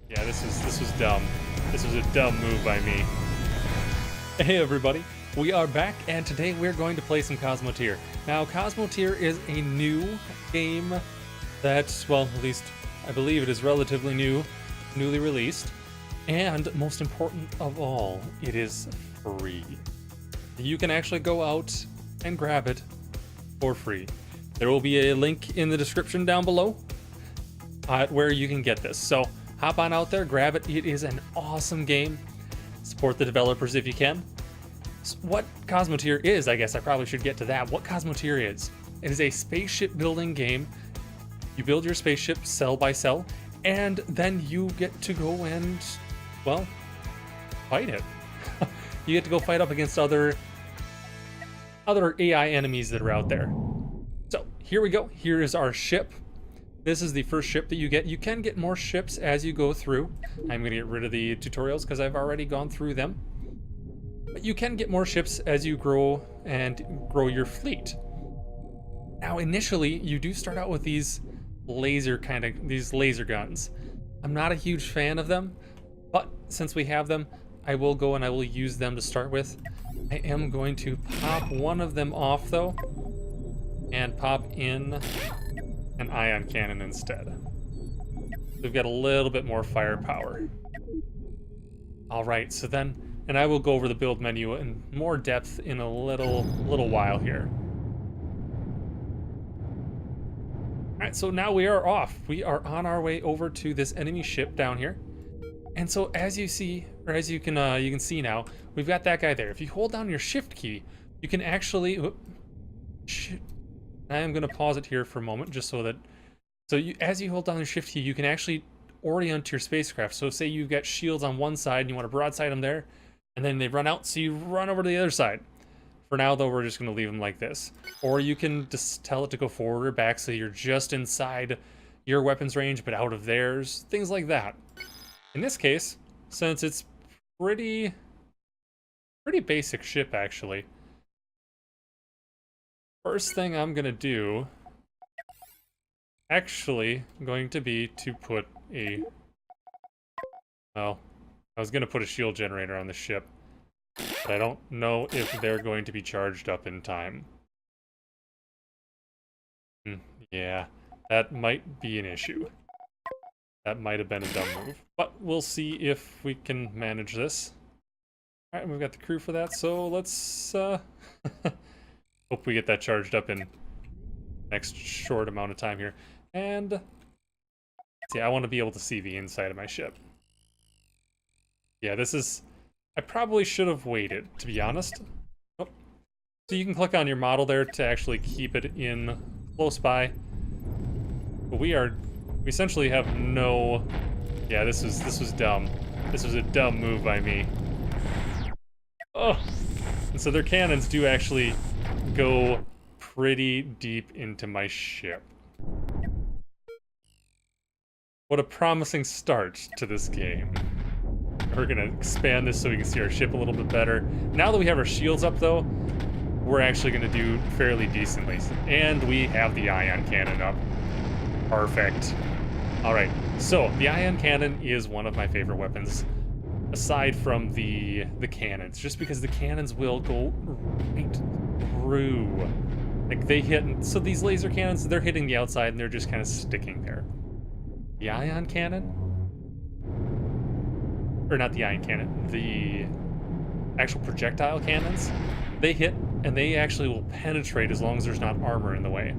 Yeah, this was dumb. This was a dumb move by me. Hey everybody, we are back, and today we're going to play some Cosmoteer. Now, Cosmoteer is a new game that, well, at least I believe it is relatively new, newly released, and most important of all, it is free. You can actually go out and grab it for free. There will be a link in the description down below where you can get this. So hop on out there, grab it. It is an awesome game. Support the developers if you can. What Cosmoteer is, I guess I probably should get to that. What Cosmoteer is, it is a spaceship building game. You build your spaceship cell by cell, and then you get to go and, well, fight it. You get to go fight up against other AI enemies that are out there. So here we go. Here is our ship. This is the first ship that you get. You can get more ships as you go through. I'm going to get rid of the tutorials because I've already gone through them. But you can get more ships as you grow your fleet. Now, initially, you do start out with these laser guns. I'm not a huge fan of them, but since we have them, I will go and I will use them to start with. I am going to pop one of them off though, and pop in an ion cannon instead. We've got a little bit more firepower. All right, so then, and I will go over the build menu in more depth in a little while here. All right, so now we are off. We are on our way over to this enemy ship down here. And so as you see, or as you can see now, we've got that guy there. If you hold down your shift key, you can actually, I am gonna pause it here for a moment just so that, as you hold down your shift key, you can actually orient your spacecraft. So say you've got shields on one side and you want to broadside them there, and then they run out, so you run over to the other side. For now though, we're just gonna leave them like this. Or you can just tell it to go forward or back so you're just inside your weapons range but out of theirs, things like that. In this case, since it's pretty basic ship actually, first thing I'm gonna do actually going to be to put a, well, I was gonna put a shield generator on the ship, but I don't know if they're going to be charged up in time. Yeah, that might be an issue. That might have been a dumb move, but we'll see if we can manage this. All right, we've got the crew for that, so let's hope we get that charged up in next short amount of time here. And see, I want to be able to see the inside of my ship. Yeah, this is, I probably should have waited, to be honest. Oh. So you can click on your model there to actually keep it in close by. But we essentially have no, yeah, this was dumb. This was a dumb move by me. Oh, and so their cannons do actually go pretty deep into my ship. What a promising start to this game. We're gonna expand this so we can see our ship a little bit better. Now that we have our shields up though, we're actually gonna do fairly decently. And we have the ion cannon up. Perfect. All right, so the ion cannon is one of my favorite weapons, aside from the cannons, just because the cannons will go right through. Like they hit, so these laser cannons, they're hitting the outside and they're just kind of sticking there. The ion cannon, or not the ion cannon, the actual projectile cannons, they hit and they actually will penetrate as long as there's not armor in the way.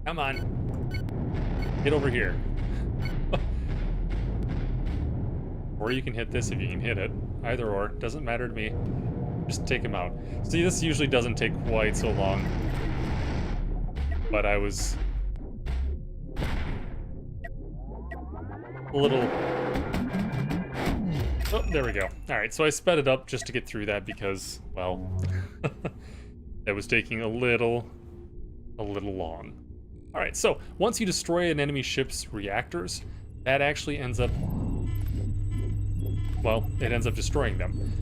Come on. Get over here. Or you can hit this if you can hit it. Either or, doesn't matter to me. Just take him out. See, this usually doesn't take quite so long. But I was a little... Oh, there we go. Alright, so I sped it up just to get through that because, well, that was taking a little long. Alright, so once you destroy an enemy ship's reactors, that actually ends up, well, it ends up destroying them.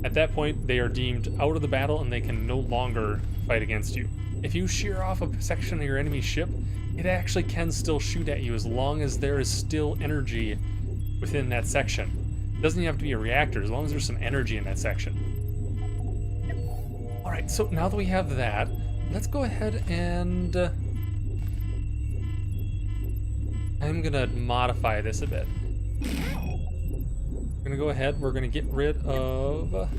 At that point, they are deemed out of the battle and they can no longer fight against you. If you shear off a section of your enemy's ship, it actually can still shoot at you as long as there is still energy within that section. It doesn't even have to be a reactor, as long as there's some energy in that section. Alright, so now that we have that, let's go ahead and... I'm gonna modify this a bit. We're gonna go ahead, we're gonna get rid of...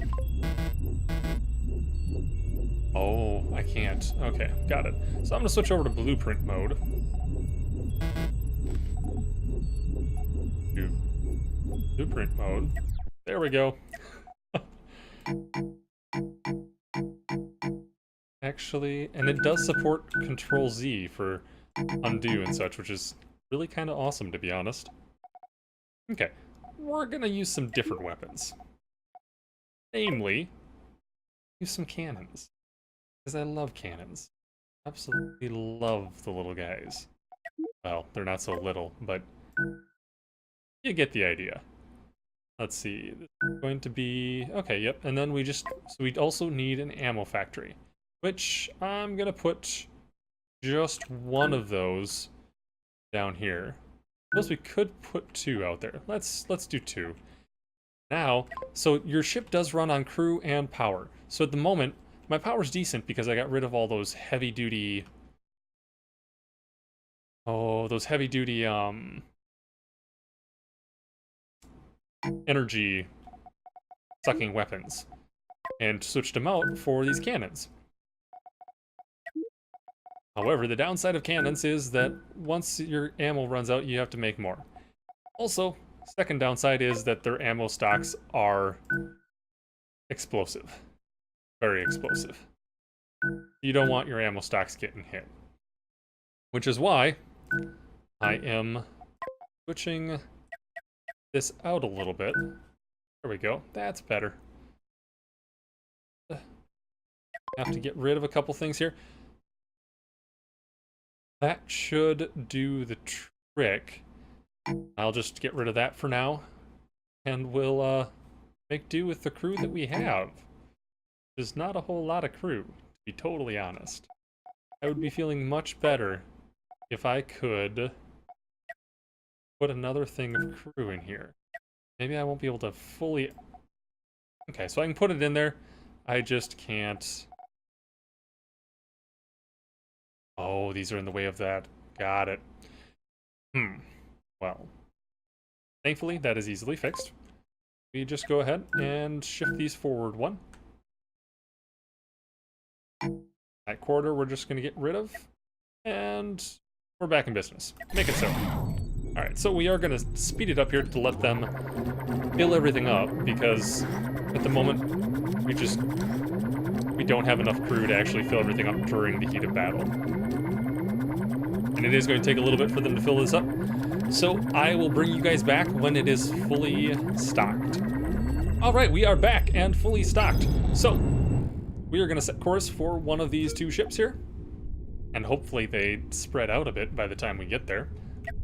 Oh, I can't. Okay, got it. So I'm gonna switch over to blueprint mode. Blueprint mode. There we go. Actually, and it does support Control Z for undo and such, which is really kind of awesome, to be honest. Okay, we're gonna use some different weapons. Namely, use some cannons. Because I love cannons. Absolutely love the little guys. Well, they're not so little, but you get the idea. Let's see, this is going to be... Okay, yep, and then so we also need an ammo factory, which I'm gonna put just one of those down here. I suppose we could put 2 out there. Let's do 2. Now, so your ship does run on crew and power. So at the moment, my power's decent because I got rid of all those heavy-duty... Oh, those heavy-duty, energy-sucking weapons. And switched them out for these cannons. However, the downside of cannons is that once your ammo runs out, you have to make more. Also, second downside is that their ammo stocks are explosive. Very explosive. You don't want your ammo stocks getting hit. Which is why I am switching this out a little bit. There we go. That's better. Have to get rid of a couple things here. That should do the trick. I'll just get rid of that for now. And we'll make do with the crew that we have. There's not a whole lot of crew, to be totally honest. I would be feeling much better if I could put another thing of crew in here. Maybe I won't be able to fully... Okay, so I can put it in there. I just can't... Oh, these are in the way of that. Got it. Well. Thankfully, that is easily fixed. We just go ahead and shift these forward 1. That quarter we're just going to get rid of. And we're back in business. Make it so. Alright, so we are going to speed it up here to let them fill everything up, because at the moment we don't have enough crew to actually fill everything up during the heat of battle. And it is going to take a little bit for them to fill this up. So I will bring you guys back when it is fully stocked. Alright, we are back and fully stocked. So we are going to set course for one of these 2 ships here. And hopefully they spread out a bit by the time we get there.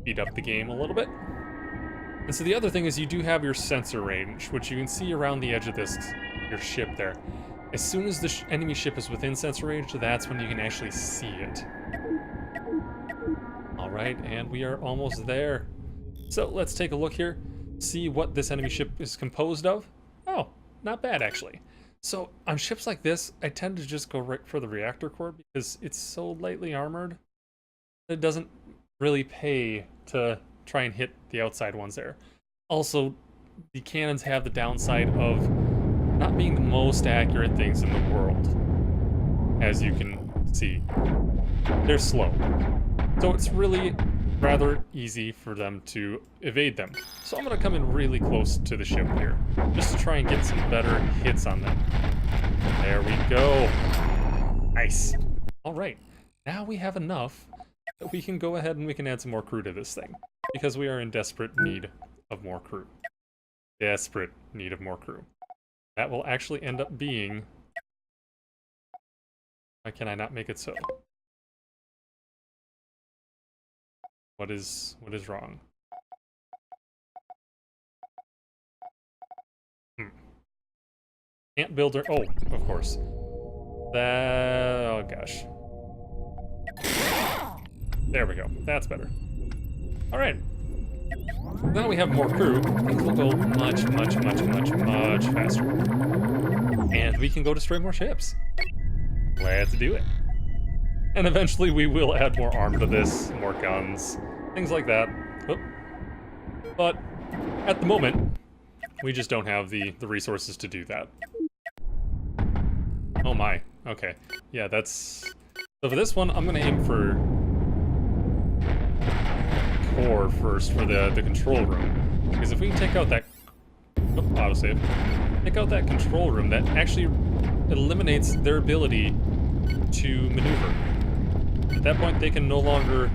Speed up the game a little bit. And so the other thing is you do have your sensor range, which you can see around the edge of your ship there. As soon as the enemy ship is within sensor range, that's when you can actually see it. Alright, and we are almost there. So let's take a look here, see what this enemy ship is composed of. Oh, not bad actually. So on ships like this, I tend to just go right for the reactor core because it's so lightly armored. It doesn't really pay to try and hit the outside ones there. Also, the cannons have the downside of not being the most accurate things in the world. As you can see, they're slow. So it's really rather easy for them to evade them. So I'm going to come in really close to the ship here, just to try and get some better hits on them. There we go. Nice. All right, now we have enough that we can go ahead and we can add some more crew to this thing, because we are in desperate need of more crew. Desperate need of more crew. That will actually end up being... Why can I not make it so? What is wrong? Can't build her. Oh, of course. Oh gosh. There we go. That's better. All right. Now we have more crew. Things will go much faster. And we can go destroy more ships. Let's do it. And eventually we will add more armor to this, more guns, things like that. Oop. But at the moment, we just don't have the resources to do that. Oh my, okay. Yeah, that's... So for this one, I'm gonna aim for core first for the control room. Because if we can take out that... Oh, autosave. Take out that control room, that actually eliminates their ability to maneuver. At that point, they can no longer,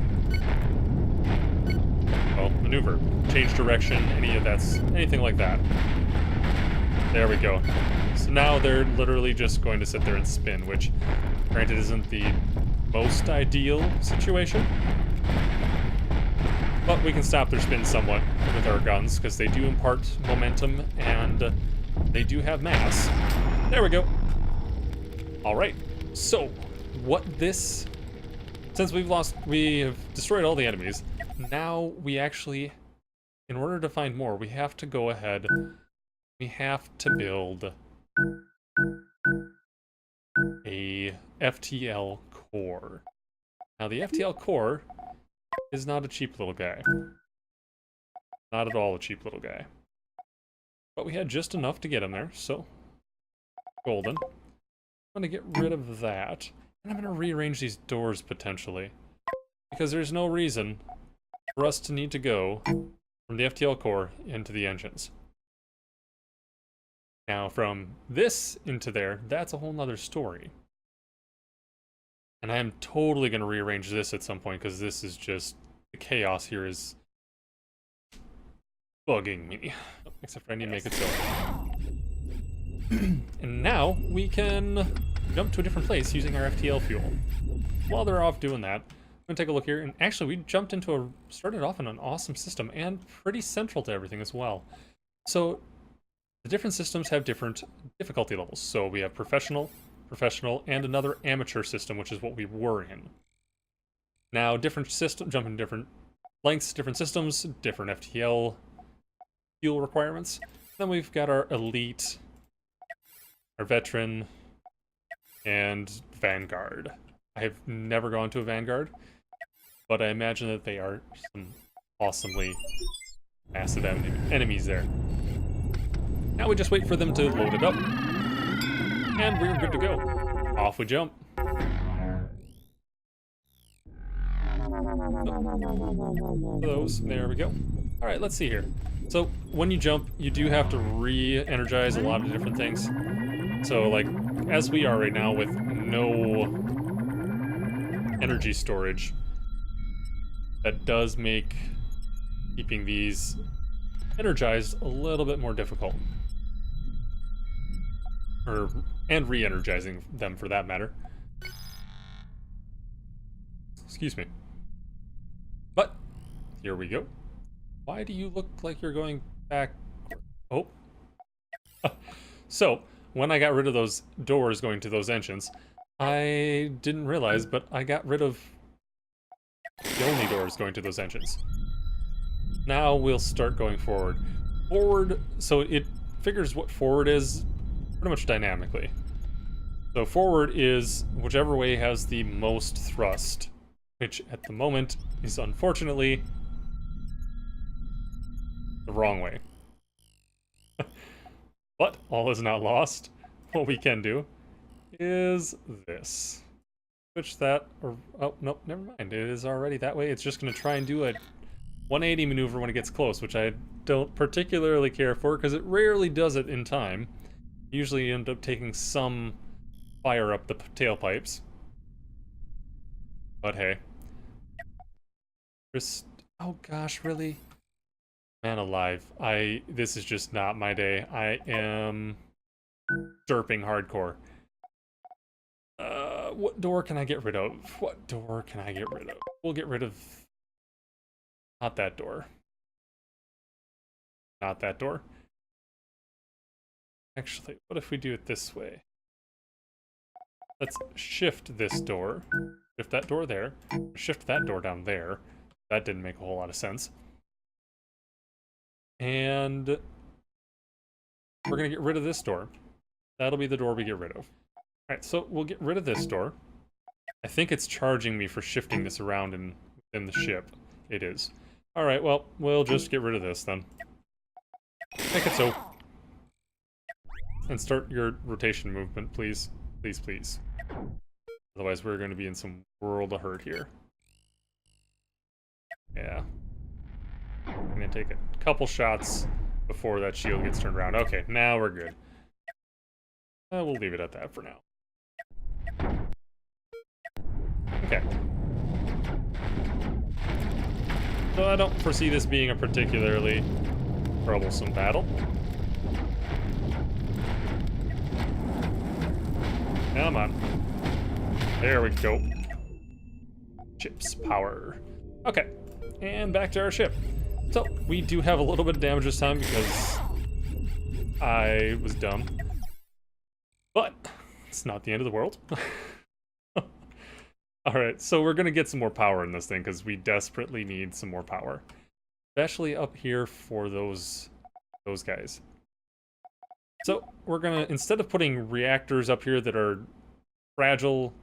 well, maneuver, change direction, anything like that. There we go. So now they're literally just going to sit there and spin, which, granted, isn't the most ideal situation. But we can stop their spin somewhat with our guns, because they do impart momentum, and they do have mass. There we go. Alright, so, since we have destroyed all the enemies, now we actually, in order to find more, we have to go ahead, we have to build a FTL core. Now the FTL core is not a cheap little guy. Not at all a cheap little guy. But we had just enough to get him there, so golden. I'm gonna get rid of that. And I'm going to rearrange these doors, potentially. Because there's no reason for us to need to go from the FTL core into the engines. Now, from this into there, that's a whole nother story. And I am totally going to rearrange this at some point, because this is just... the chaos here is... bugging me. Except for I need to make it so. And now, we can jump to a different place using our FTL fuel. While they're off doing that, I'm gonna take a look here, and actually we started off in an awesome system, and pretty central to everything as well. So, the different systems have different difficulty levels. So we have professional, and another amateur system, which is what we were in. Now, jumping different lengths, different systems, different FTL fuel requirements. Then we've got our elite, our veteran, and Vanguard. I have never gone to a Vanguard, but I imagine that they are some awesomely massive enemies there. Now we just wait for them to load it up, and we're good to go. Off we jump. Those, there we go. Alright, let's see here. So, when you jump, you do have to re-energize a lot of different things. So, like, as we are right now with no energy storage, that does make keeping these energized a little bit more difficult. And re-energizing them, for that matter. Excuse me. But, here we go. Why do you look like you're going back? Oh. So, when I got rid of those doors going to those engines, I didn't realize, but I got rid of the only doors going to those engines. Now we'll start going forward. Forward, so it figures what forward is pretty much dynamically. So forward is whichever way has the most thrust, which at the moment is unfortunately the wrong way. But all is not lost. What we can do is this. Switch that, or, oh, nope, never mind. It is already that way. It's just going to try and do a 180 maneuver when it gets close, which I don't particularly care for, because it rarely does it in time. Usually you end up taking some fire up the tailpipes. But hey. Just, oh gosh, really? Man alive, this is just not my day. I am derping hardcore. What door can I get rid of? What door can I get rid of? We'll get rid of... not that door. Not that door. Actually, what if we do it this way? Let's shift this door. Shift that door there. Shift that door down there. That didn't make a whole lot of sense. And we're going to get rid of this door. That'll be the door we get rid of. Alright, so we'll get rid of this door. I think it's charging me for shifting this around in the ship. It is. Alright, well, we'll just get rid of this then. Make it so. And start your rotation movement, please. Please, please. Otherwise, we're going to be in some world of hurt here. Yeah. I'm going to take a couple shots before that shield gets turned around. Okay, now we're good. We'll leave it at that for now. Okay. So I don't foresee this being a particularly troublesome battle. Come on. There we go. Ship's power. Okay. And back to our ship. So, we do have a little bit of damage this time because I was dumb. But, it's not the end of the world. Alright, so we're going to get some more power in this thing because we desperately need some more power. Especially up here for those guys. So, we're going to, instead of putting reactors up here that are fragile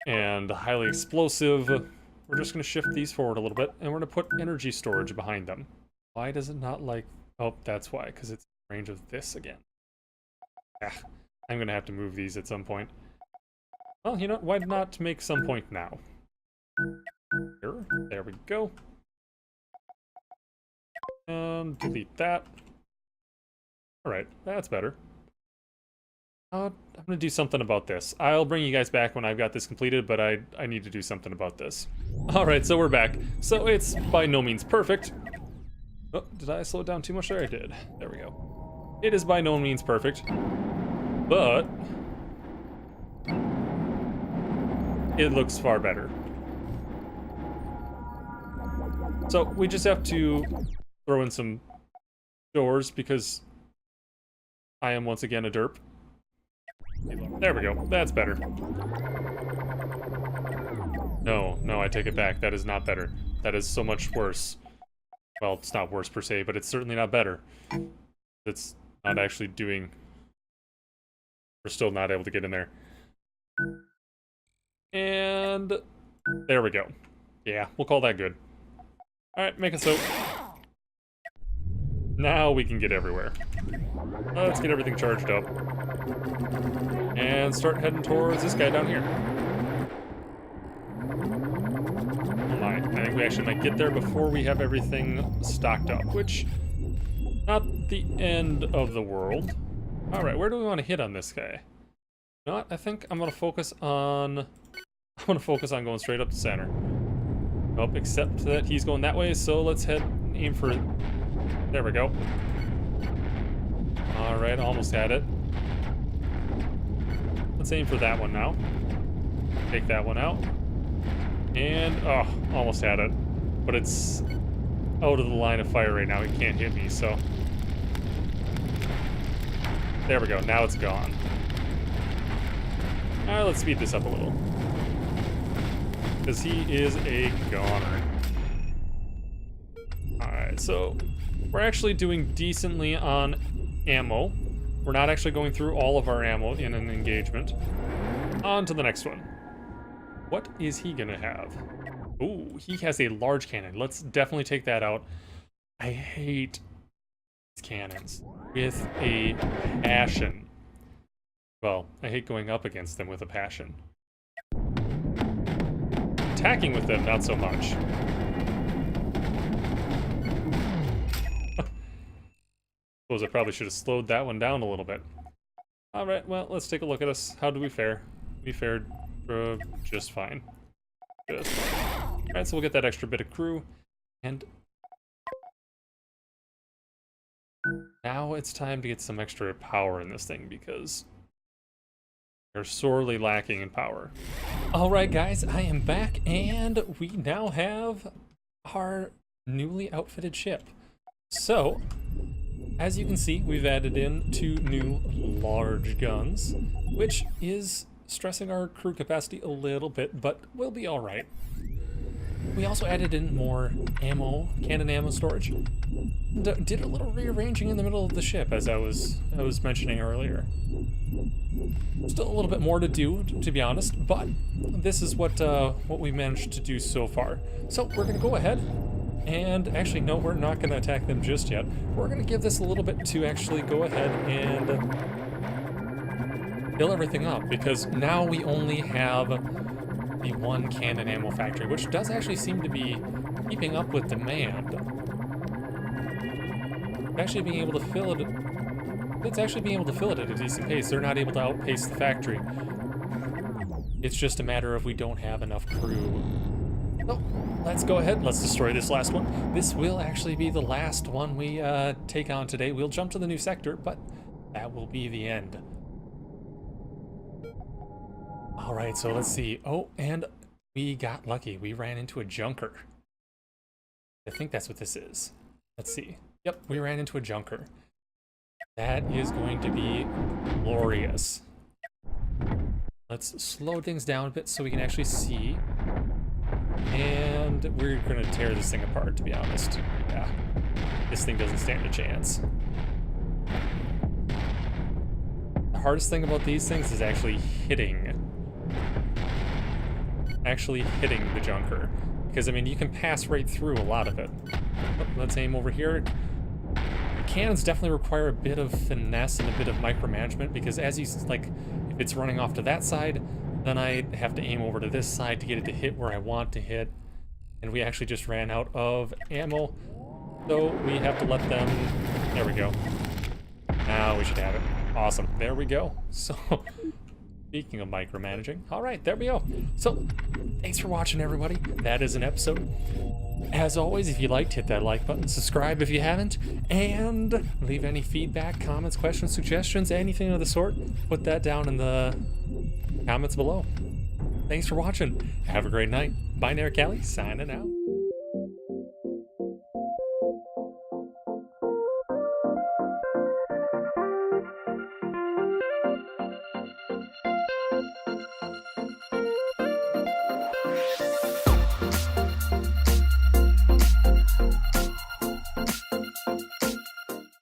and highly explosive, we're just going to shift these forward a little bit, and we're going to put energy storage behind them. Why does it not like... Oh, that's why, because it's in range of this again. Ah, I'm going to have to move these at some point. Well, you know, why not make some point now? Here, there we go. And delete that. Alright, that's better. I'm going to do something about this. I'll bring you guys back when I've got this completed, but I need to do something about this. Alright, so we're back. So it's by no means perfect. Oh, did I slow it down too much there? I did. There we go. It is by no means perfect, but it looks far better. So we just have to throw in some doors because I am once again a derp. There we go. That's better. No, I take it back. That is not better. That is so much worse. Well, it's not worse per se, but it's certainly not better. It's not actually doing... We're still not able to get in there. And... there we go. Yeah, we'll call that good. Alright, make it so. Now we can get everywhere. Let's get everything charged up. And start heading towards this guy down here. I think we actually might get there before we have everything stocked up, which... not the end of the world. Alright, where do we want to hit on this guy? You know what? I think I'm going to focus on... I'm going to focus on going straight up the center. Nope, except that he's going that way, so let's head and aim for... There we go. Alright, almost had it. Let's aim for that one now. Take that one out. And, oh, almost had it. But it's out of the line of fire right now. He can't hit me, so... There we go, now it's gone. Alright, let's speed this up a little. Because he is a goner. Alright, so... we're actually doing decently on ammo. We're not actually going through all of our ammo in an engagement. On to the next one. What is he gonna have? Ooh, he has a large cannon. Let's definitely take that out. I hate these cannons with a passion. Well, I hate going up against them with a passion. Attacking with them, not so much. Suppose I probably should have slowed that one down a little bit. Alright, well, let's take a look at us. How do we fare? We fared just fine. Just fine. Alright, so we'll get that extra bit of crew. And now it's time to get some extra power in this thing because we're sorely lacking in power. Alright guys, I am back and we now have our newly outfitted ship. So, as you can see, we've added in 2 new large guns, which is stressing our crew capacity a little bit, but we'll be all right. We also added in more ammo, cannon ammo storage. Did a little rearranging in the middle of the ship, as I was mentioning earlier. Still a little bit more to do, to be honest, but this is what we managed to do so far. So we're gonna go ahead and actually, no, we're not gonna attack them just yet. We're gonna give this a little bit to actually go ahead and fill everything up, because now we only have the one cannon ammo factory, which does actually seem to be keeping up with demand. Actually being able to fill it, it's actually being able to fill it at a decent pace. They're not able to outpace the factory. It's just a matter of we don't have enough crew. So let's go ahead, let's destroy this last one. This will actually be the last one we take on today. We'll jump to the new sector, but that will be the end. All right, so let's see. Oh, and we got lucky. We ran into a junker. I think that's what this is. Let's see. Yep, we ran into a junker. That is going to be glorious. Let's slow things down a bit so we can actually see. And we're going to tear this thing apart, to be honest. Yeah, this thing doesn't stand a chance. The hardest thing about these things is actually hitting the junker, because I mean you can pass right through a lot of it. Oh, let's aim over here. Cannons definitely require a bit of finesse and a bit of micromanagement, because as you like, if it's running off to that side, then I have to aim over to this side to get it to hit where I want to hit, and we actually just ran out of ammo, so we have to let them. There we go. Now we should have it. Awesome. There we go. So speaking of micromanaging, all right, there we go. So, thanks for watching, everybody. That is an episode. As always, if you liked, hit that like button, subscribe if you haven't, and leave any feedback, comments, questions, suggestions, anything of the sort. Put that down in the comments below. Thanks for watching. Have a great night. Binary Callie, signing out.